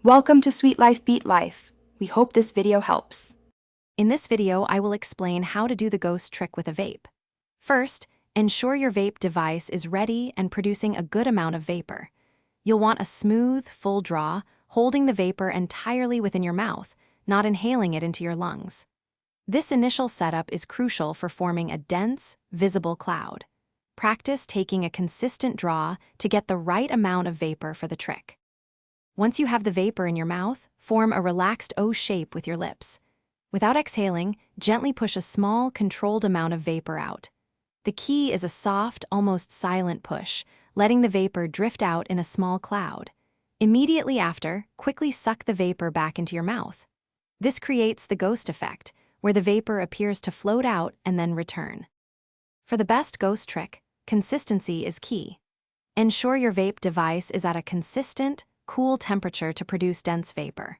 Welcome to Sweet Life Beat Life. We hope this video helps. In this video, I will explain how to do the ghost trick with a vape. First, ensure your vape device is ready and producing a good amount of vapor. You'll want a smooth, full draw, holding the vapor entirely within your mouth, not inhaling it into your lungs. This initial setup is crucial for forming a dense, visible cloud. Practice taking a consistent draw to get the right amount of vapor for the trick. Once you have the vapor in your mouth, form a relaxed O shape with your lips. Without exhaling, gently push a small, controlled amount of vapor out. The key is a soft, almost silent push, letting the vapor drift out in a small cloud. Immediately after, quickly suck the vapor back into your mouth. This creates the ghost effect, where the vapor appears to float out and then return. For the best ghost trick, consistency is key. Ensure your vape device is at a consistent, cool temperature to produce dense vapor.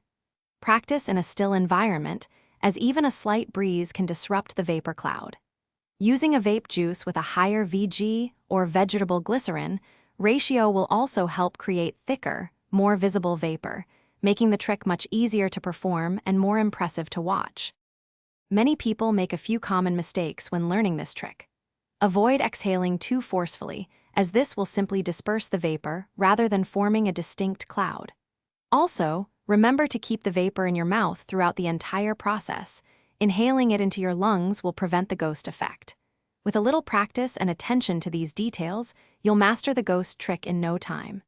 Practice in a still environment, as even a slight breeze can disrupt the vapor cloud. Using a vape juice with a higher VG or vegetable glycerin ratio will also help create thicker, more visible vapor, making the trick much easier to perform and more impressive to watch. Many people make a few common mistakes when learning this trick. Avoid exhaling too forcefully, as this will simply disperse the vapor rather than forming a distinct cloud. Also, remember to keep the vapor in your mouth throughout the entire process. Inhaling it into your lungs will prevent the ghost effect. With a little practice and attention to these details, you'll master the ghost trick in no time.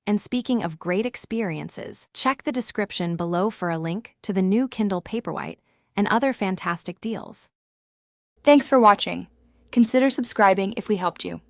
And speaking of great experiences, check the description below for a link to the new Kindle Paperwhite and other fantastic deals. Thanks for watching. Consider subscribing if we helped you.